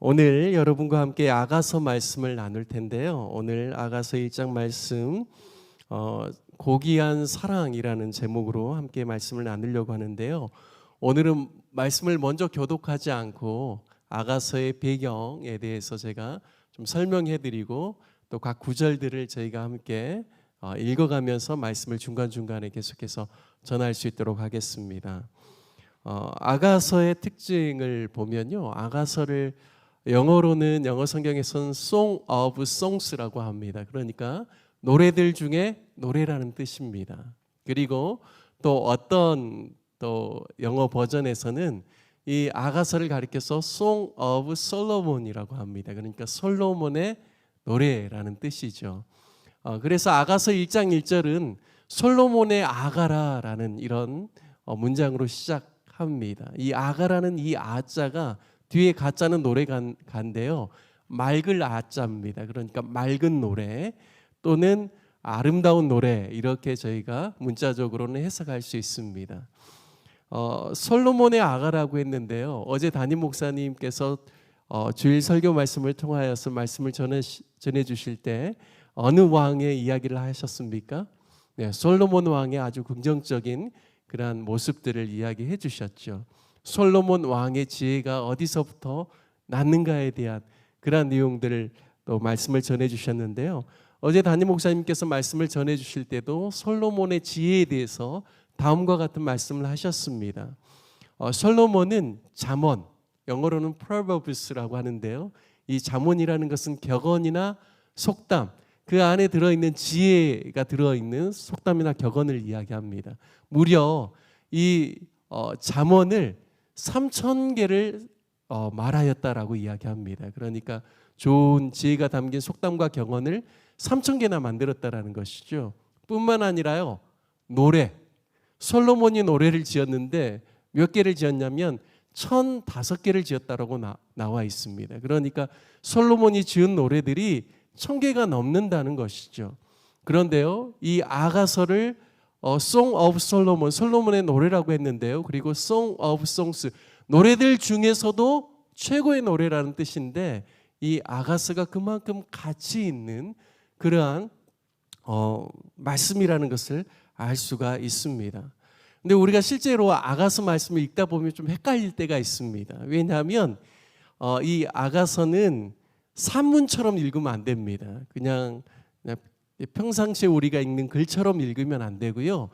오늘 여러분과 함께 아가서 말씀을 나눌 텐데요. 오늘 아가서 1장 말씀 고귀한 사랑이라는 제목으로 함께 말씀을 나누려고 하는데요. 오늘은 말씀을 먼저 교독하지 않고 아가서의 배경에 대해서 제가 좀 설명해 드리고 또 각 구절들을 저희가 함께 읽어가면서 말씀을 중간중간에 계속해서 전할 수 있도록 하겠습니다. 아가서의 특징을 보면요. 아가서를 영어로는 영어 성경에서는 Song of Songs라고 합니다. 그러니까 노래들 중에 노래라는 뜻입니다. 그리고 또 어떤 영어 버전에서는 이 아가서를 가리켜서 Song of Solomon이라고 합니다. 그러니까 솔로몬의 노래라는 뜻이죠. 그래서 아가서 1장 1절은 솔로몬의 아가라라는 이런 문장으로 시작합니다. 이 아가라는 이 아자가 뒤에 가짜는 노래가인데요. 맑을 아자입니다. 그러니까 맑은 노래 또는 아름다운 노래 이렇게 저희가 문자적으로는 해석할 수 있습니다. 솔로몬의 아가라고 했는데요. 어제 담임 목사님께서 주일 설교 말씀을 통하여서 말씀을 전해 주실 때 어느 왕의 이야기를 하셨습니까? 네, 솔로몬 왕의 아주 긍정적인 그러한 모습들을 이야기해 주셨죠. 솔로몬 왕의 지혜가 어디서부터 났는가에 대한 그러한 내용들을 또 말씀을 전해 주셨는데요. 어제 담임 목사님께서 말씀을 전해 주실 때도 솔로몬의 지혜에 대해서 다음과 같은 말씀을 하셨습니다. 솔로몬은 잠언, 영어로는 proverbs라고 하는데요. 이 잠언이라는 것은 격언이나 속담, 그 안에 들어있는 지혜가 들어있는 속담이나 격언을 이야기합니다. 무려 이 잠언을 3,000개를 말하였다라고 이야기합니다. 그러니까 좋은 지혜가 담긴 속담과 격언을 3,000개나 만들었다라는 것이죠. 뿐만 아니라요. 노래, 솔로몬이 노래를 지었는데 몇 개를 지었냐면 1,005개를 지었다라고 나와 있습니다. 그러니까 솔로몬이 지은 노래들이 1,000개가 넘는다는 것이죠. 그런데요, 이 아가서를 Song of Solomon, 솔로몬의 노래라고 했는데요. 그리고 Song of Songs, 노래들 중에서도 최고의 노래라는 뜻인데 이 아가서가 그만큼 가치 있는 그러한 말씀이라는 것을 알 수가 있습니다. 근데 우리가 실제로 아가서 말씀을 읽다 보면 좀 헷갈릴 때가 있습니다. 왜냐하면 이 아가서는 산문처럼 읽으면 안 됩니다. 그냥 평상시에 우리가 읽는 글처럼 읽으면 안 되고요.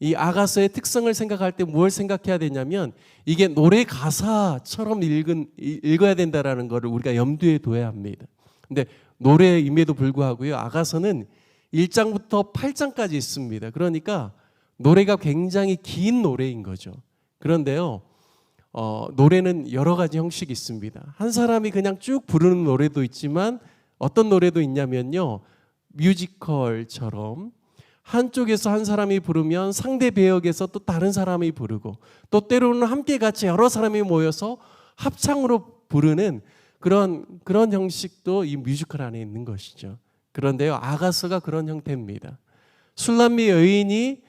이 아가서의 특성을 생각할 때 무엇을 생각해야 되냐면 이게 노래 가사처럼 읽어야 된다라는 것을 우리가 염두에 둬야 합니다. 근데 노래임에도 불구하고요. 아가서는 1장부터 8장까지 있습니다. 그러니까 노래가 굉장히 긴 노래인 거죠. 그런데요. 노래는 여러 가지 형식이 있습니다. 한 사람이 그냥 쭉 부르는 노래도 있지만 어떤 노래도 있냐면요. 뮤지컬처럼 한쪽에서 한 사람이 부르면 상대 배역에서 또 다른 사람이 부르고 또 때로는 함께 같이 여러 사람이 모여서 합창으로 부르는 그런 형식도 이 뮤지컬 안에 있는 것이죠. 그런데요. 아가서가 그런 형태입니다. 술람미 여인이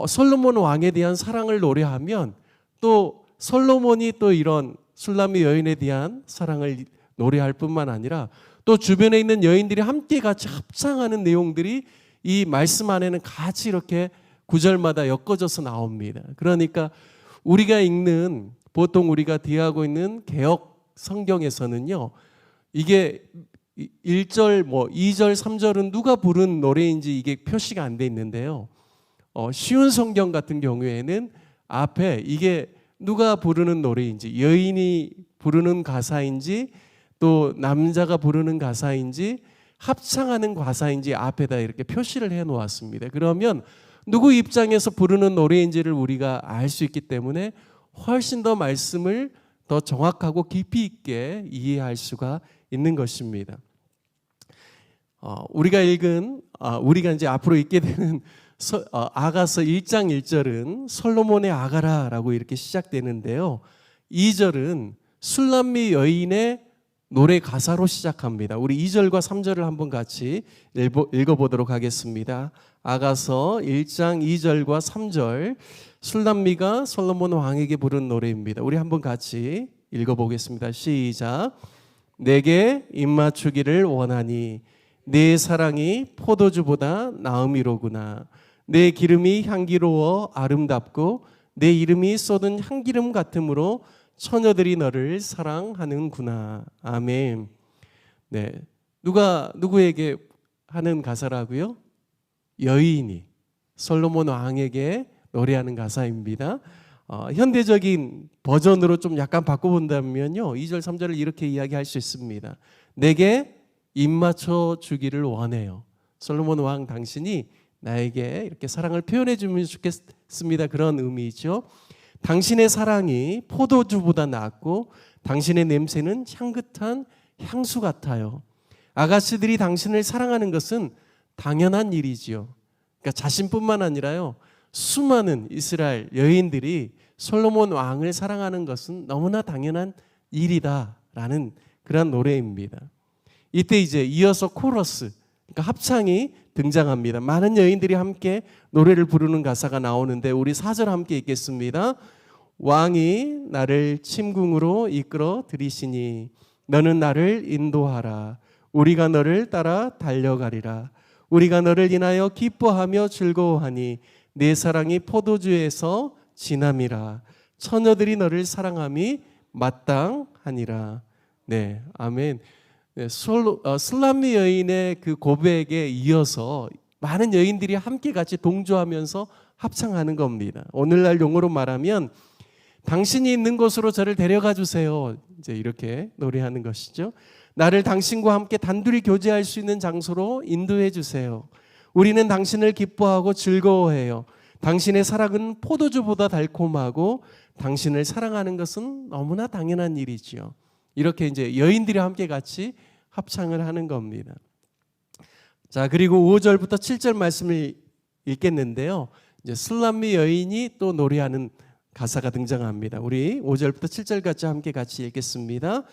솔로몬 왕에 대한 사랑을 노래하면 또 솔로몬이 또 이런 술람미 여인에 대한 사랑을 노래할 뿐만 아니라 또 주변에 있는 여인들이 함께 같이 합창하는 내용들이 이 말씀 안에는 같이 이렇게 구절마다 엮어져서 나옵니다. 그러니까 우리가 읽는 보통 우리가 대하고 있는 개역 성경에서는요. 이게 1절, 2절, 3절은 누가 부른 노래인지 이게 표시가 안 돼 있는데요. 쉬운 성경 같은 경우에는 앞에 이게 누가 부르는 노래인지 여인이 부르는 가사인지 또 남자가 부르는 가사인지 합창하는 가사인지 앞에다 이렇게 표시를 해 놓았습니다. 그러면 누구 입장에서 부르는 노래인지를 우리가 알 수 있기 때문에 훨씬 더 말씀을 더 정확하고 깊이 있게 이해할 수가 있는 것입니다. 우리가 이제 앞으로 읽게 되는 아가서 1장 1절은 솔로몬의 아가라라고 이렇게 시작되는데요. 2절은 술람미 여인의 노래 가사로 시작합니다. 우리 2절과 3절을 한번 같이 읽어보도록 하겠습니다. 아가서 1장 2절과 3절 술람미가 솔로몬 왕에게 부른 노래입니다. 우리 한번 같이 읽어보겠습니다. 시작. 내게 입맞추기를 원하니 내 사랑이 포도주보다 나음이로구나. 내 기름이 향기로워 아름답고 내 이름이 쏟은 향기름 같으므로 처녀들이 너를 사랑하는구나. 아멘. 네, 누가 누구에게 하는 가사라고요? 여인이 솔로몬 왕에게 노래하는 가사입니다. 현대적인 버전으로 좀 약간 바꿔본다면요, 2절 3절을 이렇게 이야기할 수 있습니다. 내게 입맞춰 주기를 원해요. 솔로몬 왕 당신이 나에게 이렇게 사랑을 표현해 주면 좋겠습니다. 그런 의미죠. 당신의 사랑이 포도주보다 낫고 당신의 냄새는 향긋한 향수 같아요. 아가씨들이 당신을 사랑하는 것은 당연한 일이지요. 그러니까 자신뿐만 아니라요, 수많은 이스라엘 여인들이 솔로몬 왕을 사랑하는 것은 너무나 당연한 일이다라는 그런 노래입니다. 이때 이제 이어서 코러스, 그러니까 합창이 등장합니다. 많은 여인들이 함께 노래를 부르는 가사가 나오는데 우리 4절 함께 읽겠습니다. 왕이 나를 침궁으로 이끌어 들이시니 너는 나를 인도하라. 우리가 너를 따라 달려가리라. 우리가 너를 인하여 기뻐하며 즐거워하니 내 사랑이 포도주에서 진함이라. 처녀들이 너를 사랑함이 마땅하니라. 네, 아멘. 네, 슬람미 여인의 그 고백에 이어서 많은 여인들이 함께 같이 동조하면서 합창하는 겁니다. 오늘날 용어로 말하면 당신이 있는 곳으로 저를 데려가 주세요. 이제 이렇게 노래하는 것이죠. 나를 당신과 함께 단둘이 교제할 수 있는 장소로 인도해 주세요. 우리는 당신을 기뻐하고 즐거워해요. 당신의 사랑은 포도주보다 달콤하고 당신을 사랑하는 것은 너무나 당연한 일이지요. 이렇게 이제 여인들이 함께 같이 합창을 하는 겁니다. 자, 그리고 5절부터 7절 말씀을 읽겠는데요. 이제 슬람미 여인이 또 노래하는 가사가 등장합니다. 우리 5절부터 7절까지 함께 같이 읽겠습니다.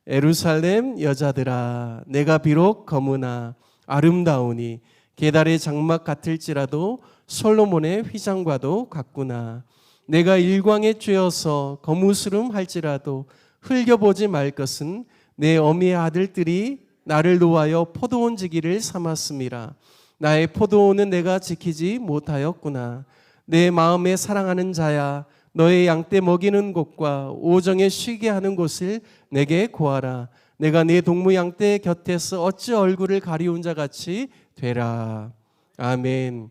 예루살렘 여자들아, 내가 비록 검으나 아름다우니 게달의 장막 같을지라도 솔로몬의 휘장과도 같구나. 내가 일광에 쬐어서 거무스름 할지라도 흘겨보지 말 것은 내 어미의 아들들이 나를 노하여 포도원 지기를 삼았음이라. 나의 포도원은 내가 지키지 못하였구나. 내 마음에 사랑하는 자야, 너의 양떼 먹이는 곳과 오정에 쉬게 하는 곳을 내게 구하라. 내가 네 동무 양떼 곁에서 어찌 얼굴을 가리운 자 같이 되라. 아멘.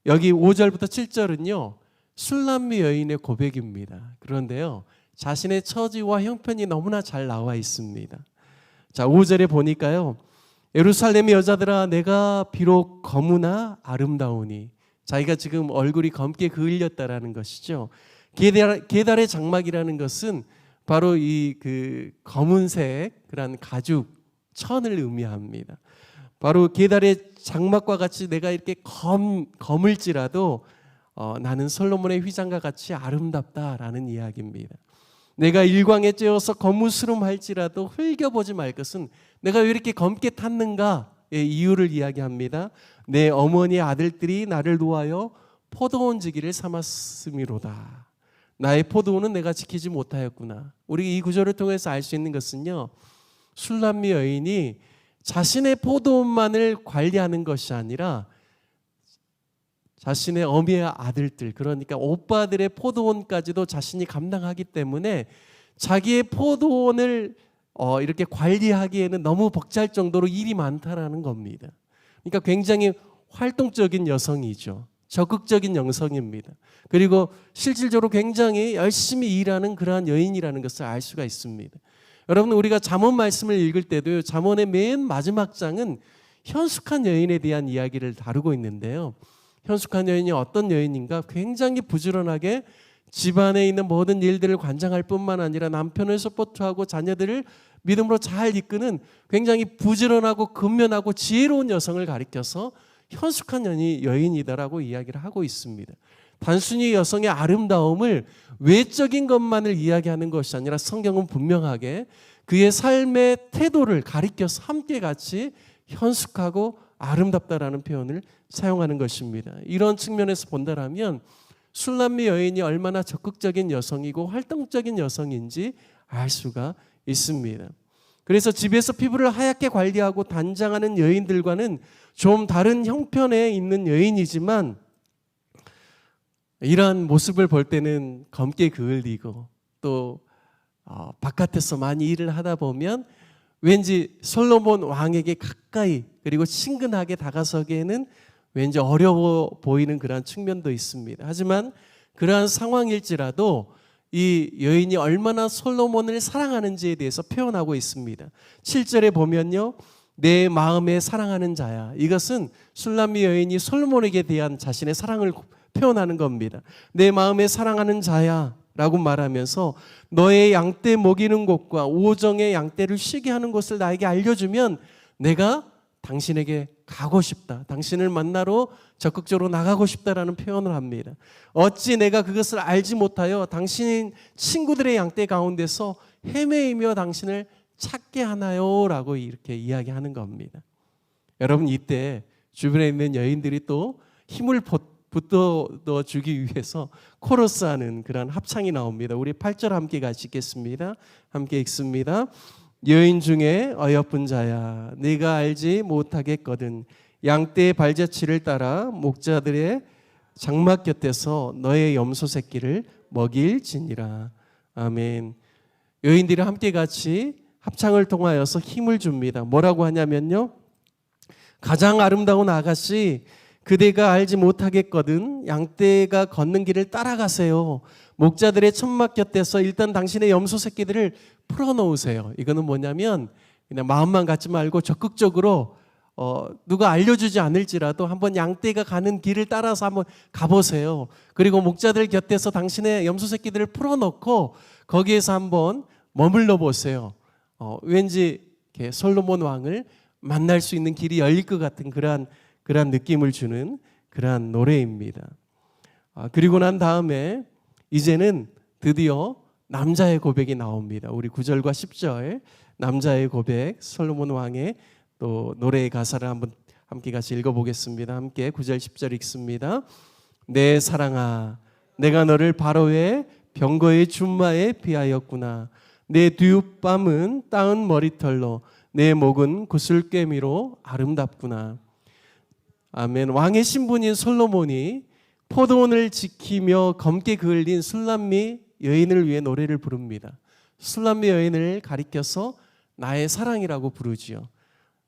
여기 5절부터 7절은요 술람미 여인의 고백입니다. 그런데요, 자신의 처지와 형편이 너무나 잘 나와 있습니다. 자, 5절에 보니까요, 예루살렘의 여자들아, 내가 비록 검으나 아름다우니, 자기가 지금 얼굴이 검게 그을렸다라는 것이죠. 게달의 장막이라는 것은 바로 이 그 검은색 그런 가죽 천을 의미합니다. 바로 게달의 장막과 같이 내가 이렇게 검을지라도 나는 솔로몬의 휘장과 같이 아름답다라는 이야기입니다. 내가 일광에 쬐어서 거무스름 할지라도 흘겨보지 말 것은 내가 왜 이렇게 검게 탔는가의 이유를 이야기합니다. 내 어머니의 아들들이 나를 놓아여 포도원 지기를 삼았음이로다. 나의 포도원은 내가 지키지 못하였구나. 우리 이 구절을 통해서 알 수 있는 것은요, 술람미 여인이 자신의 포도원만을 관리하는 것이 아니라 자신의 어미의 아들들, 그러니까 오빠들의 포도원까지도 자신이 감당하기 때문에 자기의 포도원을 이렇게 관리하기에는 너무 벅찰 정도로 일이 많다라는 겁니다. 그러니까 굉장히 활동적인 여성이죠. 적극적인 여성입니다. 그리고 실질적으로 굉장히 열심히 일하는 그러한 여인이라는 것을 알 수가 있습니다. 여러분, 우리가 잠언 말씀을 읽을 때도요, 잠언의 맨 마지막 장은 현숙한 여인에 대한 이야기를 다루고 있는데요, 현숙한 여인이 어떤 여인인가? 굉장히 부지런하게 집안에 있는 모든 일들을 관장할 뿐만 아니라 남편을 서포트하고 자녀들을 믿음으로 잘 이끄는 굉장히 부지런하고 근면하고 지혜로운 여성을 가리켜서 현숙한 여인이다라고 이야기를 하고 있습니다. 단순히 여성의 아름다움을 외적인 것만을 이야기하는 것이 아니라 성경은 분명하게 그의 삶의 태도를 가리켜서 함께 같이 현숙하고 아름답다라는 표현을 사용하는 것입니다. 이런 측면에서 본다라면 술람미 여인이 얼마나 적극적인 여성이고 활동적인 여성인지 알 수가 있습니다. 그래서 집에서 피부를 하얗게 관리하고 단장하는 여인들과는 좀 다른 형편에 있는 여인이지만 이러한 모습을 볼 때는 검게 그을리고 또 바깥에서 많이 일을 하다 보면 왠지 솔로몬 왕에게 가까이 그리고 친근하게 다가서기에는 왠지 어려워 보이는 그러한 측면도 있습니다. 하지만 그러한 상황일지라도 이 여인이 얼마나 솔로몬을 사랑하는지에 대해서 표현하고 있습니다. 7절에 보면요, 내 마음에 사랑하는 자야. 이것은 술람미 여인이 솔로몬에게 대한 자신의 사랑을 표현하는 겁니다. 내 마음에 사랑하는 자야 라고 말하면서 너의 양떼 먹이는 곳과 오정의 양떼를 쉬게 하는 곳을 나에게 알려주면 내가 당신에게 가고 싶다. 당신을 만나러 적극적으로 나가고 싶다라는 표현을 합니다. 어찌 내가 그것을 알지 못하여 당신 친구들의 양떼 가운데서 헤매이며 당신을 찾게 하나요? 라고 이렇게 이야기하는 겁니다. 여러분, 이때 주변에 있는 여인들이 또 힘을 붙어 주기 위해서 코러스하는 그런 합창이 나옵니다. 우리 8절 함께 같이 읽겠습니다. 함께 읽습니다. 여인 중에 어여쁜 자야, 네가 알지 못하겠거든. 양떼의 발자취를 따라 목자들의 장막 곁에서 너의 염소 새끼를 먹일지니라. 아멘. 여인들이 함께 같이 합창을 통하여서 힘을 줍니다. 뭐라고 하냐면요, 가장 아름다운 아가씨, 그대가 알지 못하겠거든. 양떼가 걷는 길을 따라가세요. 목자들의 천막 곁에서 일단 당신의 염소 새끼들을 풀어놓으세요. 이거는 뭐냐면 그냥 마음만 갖지 말고 적극적으로 누가 알려주지 않을지라도 한번 양떼가 가는 길을 따라서 한번 가보세요. 그리고 목자들 곁에서 당신의 염소 새끼들을 풀어놓고 거기에서 한번 머물러 보세요. 왠지 이렇게 솔로몬 왕을 만날 수 있는 길이 열릴 것 같은 그러한 느낌을 주는 그러한 노래입니다. 그리고 난 다음에 이제는 드디어 남자의 고백이 나옵니다. 우리 9절과 10절 남자의 고백, 솔로몬 왕의 또 노래의 가사를 한번 함께 같이 읽어보겠습니다. 함께 9절 10절 읽습니다. 내 사랑아, 내가 너를 바로의 병거의 준마에 비하였구나. 내 뒷밤은 따은 머리털로, 내 목은 구슬꿰미로 아름답구나. 아멘. 왕의 신분인 솔로몬이 포도원을 지키며 검게 그을린 술람미 여인을 위해 노래를 부릅니다. 술람미 여인을 가리켜서 나의 사랑이라고 부르지요.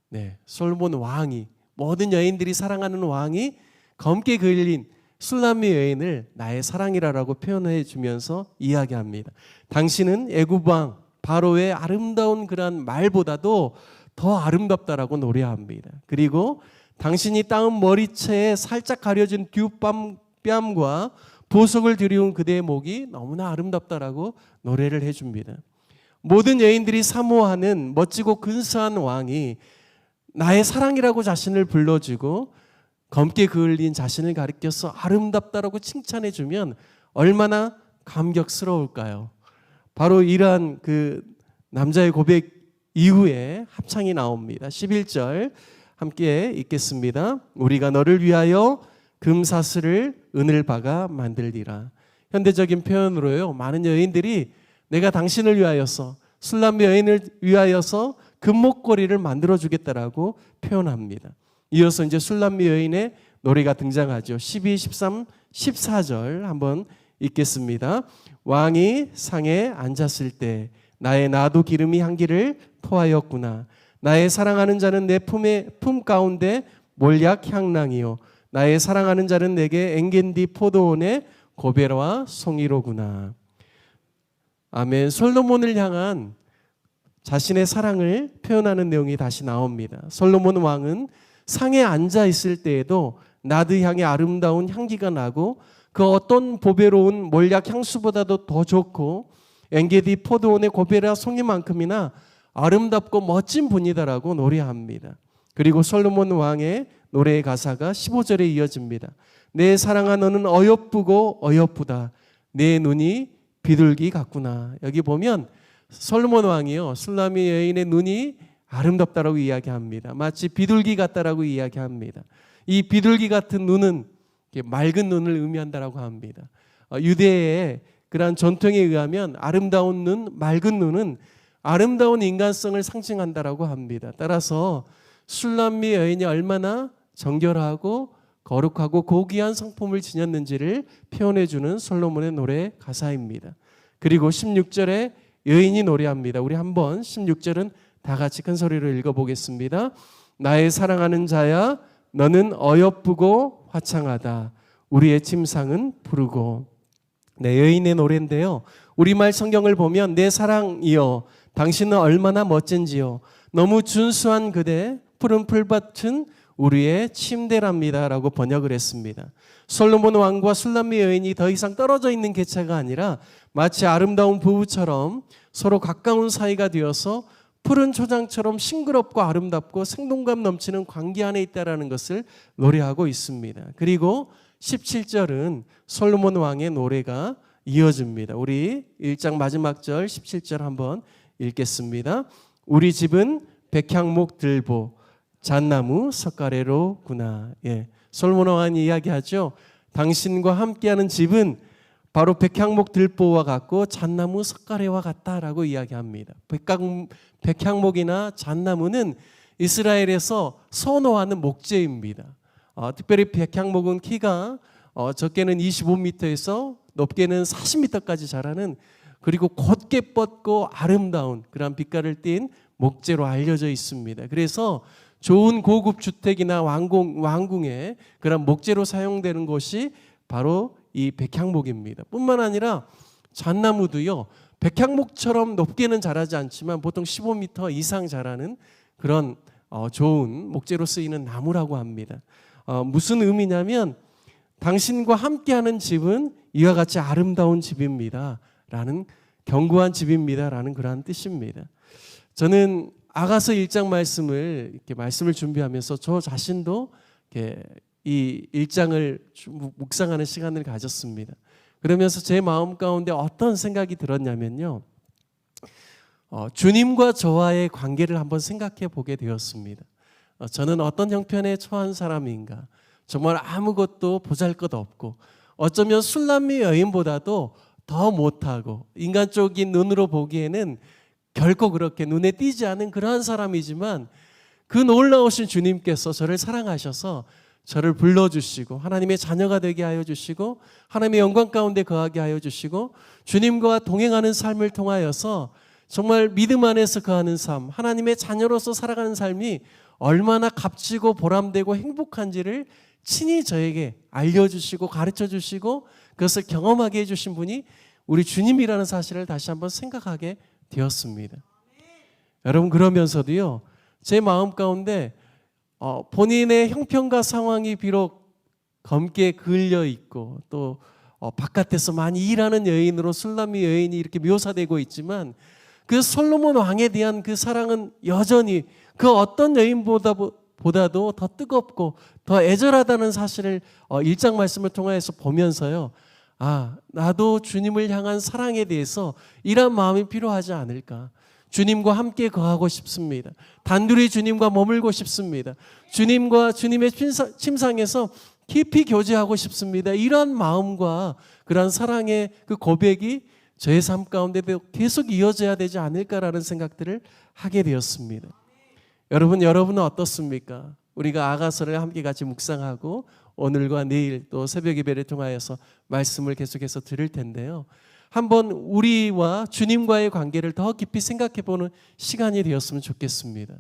네, 솔로몬 왕이, 모든 여인들이 사랑하는 왕이 검게 그을린 술람미 여인을 나의 사랑이라고 표현해 주면서 이야기합니다. 당신은 애굽 왕 바로의 아름다운 그런 말보다도 더 아름답다라고 노래합니다. 그리고 당신이 따은 머리채에 살짝 가려진 뒷뺨과 보석을 들이운 그대의 목이 너무나 아름답다라고 노래를 해줍니다. 모든 여인들이 사모하는 멋지고 근사한 왕이 나의 사랑이라고 자신을 불러주고 검게 그을린 자신을 가리켜서 아름답다라고 칭찬해주면 얼마나 감격스러울까요? 바로 이러한 그 남자의 고백 이후에 합창이 나옵니다. 11절 함께 읽겠습니다. 우리가 너를 위하여 금사슬을 은을 박아 만들리라. 현대적인 표현으로요, 많은 여인들이 내가 당신을 위하여서, 술람미 여인을 위하여서 금목걸이를 만들어 주겠다라고 표현합니다. 이어서 이제 술람미 여인의 노래가 등장하죠. 12, 13, 14절 한번 읽겠습니다. 왕이 상에 앉았을 때 나의 나도 기름이 향기를 토하였구나. 나의 사랑하는 자는 내 품 가운데 몰약 향랑이요, 나의 사랑하는 자는 내게 엔겐디 포도원의 고베라와 송이로구나. 아멘. 솔로몬을 향한 자신의 사랑을 표현하는 내용이 다시 나옵니다. 솔로몬 왕은 상에 앉아 있을 때에도 나드 향의 아름다운 향기가 나고 그 어떤 보배로운 몰약 향수보다도 더 좋고 엔게디 포도원의 고베라 송이만큼이나 아름답고 멋진 분이다라고 노래합니다. 그리고 솔로몬 왕의 노래의 가사가 15절에 이어집니다. 내 사랑아, 너는 어여쁘고 어여쁘다. 내 눈이 비둘기 같구나. 여기 보면 솔로몬 왕이요, 술람미 여인의 눈이 아름답다라고 이야기합니다. 마치 비둘기 같다라고 이야기합니다. 이 비둘기 같은 눈은 맑은 눈을 의미한다라고 합니다. 유대의 그러한 전통에 의하면 아름다운 눈, 맑은 눈은 아름다운 인간성을 상징한다라고 합니다. 따라서 술람미 여인이 얼마나 정결하고 거룩하고 고귀한 성품을 지녔는지를 표현해주는 솔로몬의 노래 가사입니다. 그리고 16절에 여인이 노래합니다. 우리 한번 16절은 다 같이 큰 소리로 읽어보겠습니다. 나의 사랑하는 자야, 너는 어여쁘고 화창하다. 우리의 침상은 푸르고. 네, 여인의 노래인데요. 우리말 성경을 보면 내 사랑이여, 당신은 얼마나 멋진지요. 너무 준수한 그대, 푸른 풀밭은 우리의 침대랍니다 라고 번역을 했습니다. 솔로몬 왕과 술람미 여인이 더 이상 떨어져 있는 객체가 아니라 마치 아름다운 부부처럼 서로 가까운 사이가 되어서 푸른 초장처럼 싱그럽고 아름답고 생동감 넘치는 관계 안에 있다라는 것을 노래하고 있습니다. 그리고 17절은 솔로몬 왕의 노래가 이어집니다. 우리 1장 마지막 절 17절 한번 읽겠습니다. 우리 집은 백향목 들보 잣나무 석가래로구나. 예, 솔로몬 왕이 이야기하죠. 당신과 함께하는 집은 바로 백향목 들보와 같고 잣나무 석가래와 같다라고 이야기합니다. 백향목이나 잣나무는 이스라엘에서 선호하는 목재입니다. 특별히 백향목은 키가 적게는 25m에서 높게는 40m까지 자라는, 그리고 곧게 뻗고 아름다운 그런 빛깔을 띤 목재로 알려져 있습니다. 그래서 좋은 고급 주택이나 왕궁에 그런 목재로 사용되는 것이 바로 이 백향목입니다. 뿐만 아니라 잣나무도요, 백향목처럼 높게는 자라지 않지만 보통 15m 이상 자라는 그런 좋은 목재로 쓰이는 나무라고 합니다. 무슨 의미냐면 당신과 함께하는 집은 이와 같이 아름다운 집입니다 라는, 견고한 집입니다 라는 그러한 뜻입니다. 저는 아가서 1장 말씀을 준비하면서 저 자신도 이렇게 이 1장을 묵상하는 시간을 가졌습니다. 그러면서 제 마음 가운데 어떤 생각이 들었냐면요, 주님과 저와의 관계를 한번 생각해 보게 되었습니다. 저는 어떤 형편에 처한 사람인가, 정말 아무것도 보잘것없고 어쩌면 술람미 여인보다도 더 못하고 인간적인 눈으로 보기에는 결코 그렇게 눈에 띄지 않은 그러한 사람이지만, 그 놀라우신 주님께서 저를 사랑하셔서 저를 불러주시고 하나님의 자녀가 되게 하여 주시고 하나님의 영광 가운데 거하게 하여 주시고 주님과 동행하는 삶을 통하여서 정말 믿음 안에서 거하는 삶, 하나님의 자녀로서 살아가는 삶이 얼마나 값지고 보람되고 행복한지를 친히 저에게 알려주시고 가르쳐주시고 그것을 경험하게 해주신 분이 우리 주님이라는 사실을 다시 한번 생각하게 되었습니다. 여러분, 그러면서도요, 제 마음 가운데 본인의 형편과 상황이 비록 검게 그을려 있고 또 바깥에서 많이 일하는 여인으로 술람미 여인이 이렇게 묘사되고 있지만, 그 솔로몬 왕에 대한 그 사랑은 여전히 그 어떤 여인보다도 더 뜨겁고 더 애절하다는 사실을 1장 말씀을 통해서 보면서요, 나도 주님을 향한 사랑에 대해서 이런 마음이 필요하지 않을까. 주님과 함께 거하고 싶습니다. 단둘이 주님과 머물고 싶습니다. 주님과 주님의 침상에서 깊이 교제하고 싶습니다. 이런 마음과 그런 사랑의 그 고백이 저의 삶 가운데도 계속 이어져야 되지 않을까라는 생각들을 하게 되었습니다. 여러분은 어떻습니까? 우리가 아가서를 함께 같이 묵상하고 오늘과 내일 또 새벽 예배를 통하여서 말씀을 계속해서 들을 텐데요, 한번 우리와 주님과의 관계를 더 깊이 생각해 보는 시간이 되었으면 좋겠습니다.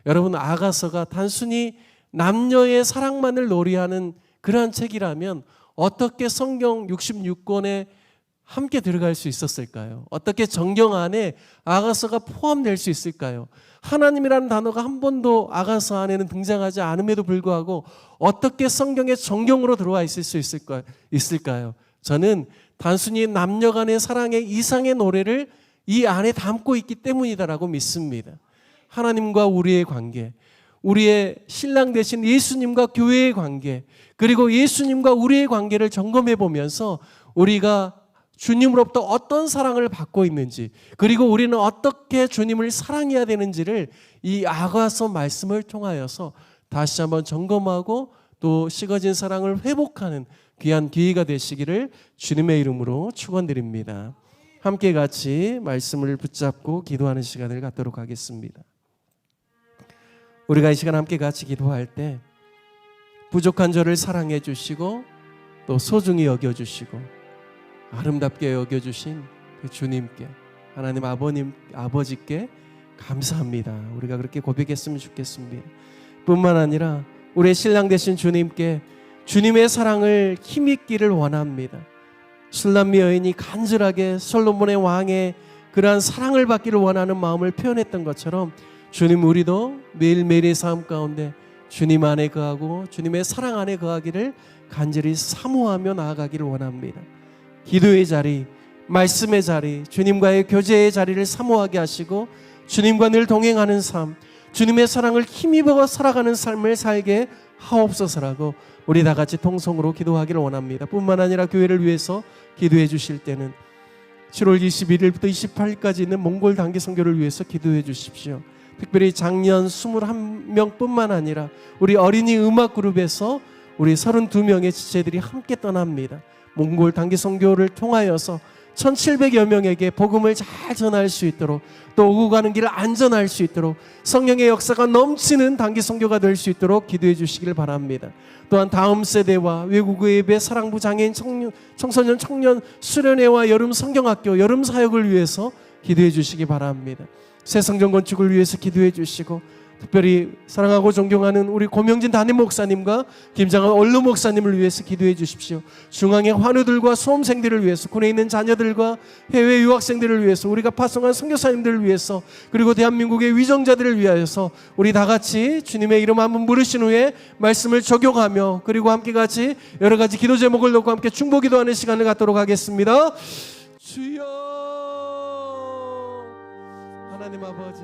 여러분, 아가서가 단순히 남녀의 사랑만을 놀이하는 그러한 책이라면 어떻게 성경 66권에 함께 들어갈 수 있었을까요? 어떻게 정경 안에 아가서가 포함될 수 있을까요? 하나님이라는 단어가 한 번도 아가서 안에는 등장하지 않음에도 불구하고 어떻게 성경의 정경으로 들어와 있을 수 있을까요? 저는 단순히 남녀 간의 사랑의 이상의 노래를 이 안에 담고 있기 때문이다라고 믿습니다. 하나님과 우리의 관계, 우리의 신랑 되신 예수님과 교회의 관계, 그리고 예수님과 우리의 관계를 점검해 보면서 우리가 주님으로부터 어떤 사랑을 받고 있는지, 그리고 우리는 어떻게 주님을 사랑해야 되는지를 이 아가서 말씀을 통하여서 다시 한번 점검하고 또 식어진 사랑을 회복하는 귀한 기회가 되시기를 주님의 이름으로 축원드립니다. 함께 같이 말씀을 붙잡고 기도하는 시간을 갖도록 하겠습니다. 우리가 이 시간 함께 같이 기도할 때 부족한 저를 사랑해 주시고 또 소중히 여겨주시고 아름답게 여겨주신 그 주님께, 하나님 아버지께 감사합니다. 우리가 그렇게 고백했으면 좋겠습니다. 뿐만 아니라 우리의 신랑 되신 주님께 주님의 사랑을 힘있기를 원합니다. 술람미 여인이 간절하게 솔로몬의 왕의 그러한 사랑을 받기를 원하는 마음을 표현했던 것처럼 주님, 우리도 매일매일의 삶 가운데 주님 안에 거하고 주님의 사랑 안에 거하기를 간절히 사모하며 나아가기를 원합니다. 기도의 자리, 말씀의 자리, 주님과의 교제의 자리를 사모하게 하시고 주님과 늘 동행하는 삶, 주님의 사랑을 힘입어 살아가는 삶을 살게 하옵소서라고 우리 다 같이 통성으로 기도하기를 원합니다. 뿐만 아니라 교회를 위해서 기도해 주실 때는 7월 21일부터 28일까지 있는 몽골 단기 선교를 위해서 기도해 주십시오. 특별히 작년 21명뿐만 아니라 우리 어린이 음악 그룹에서 우리 32명의 지체들이 함께 떠납니다. 몽골 단기 선교를 통하여서 1700여 명에게 복음을 잘 전할 수 있도록, 또 오고 가는 길을 안전할 수 있도록 성령의 역사가 넘치는 단기 선교가 될 수 있도록 기도해 주시길 바랍니다. 또한 다음 세대와 외국 예배, 사랑부 장애인 청소년 청년 수련회와 여름 성경학교 여름 사역을 위해서 기도해 주시기 바랍니다. 새 성전 건축을 위해서 기도해 주시고, 특별히 사랑하고 존경하는 우리 고명진 담임 목사님과 김장한 원로 목사님을 위해서 기도해 주십시오. 중앙의 환우들과 수험생들을 위해서, 군에 있는 자녀들과 해외 유학생들을 위해서, 우리가 파송한 선교사님들을 위해서, 그리고 대한민국의 위정자들을 위하여서 우리 다 같이 주님의 이름 한번 부르신 후에 말씀을 적용하며, 그리고 함께 같이 여러 가지 기도 제목을 놓고 함께 중보 기도하는 시간을 갖도록 하겠습니다. 주여, 하나님 아버지,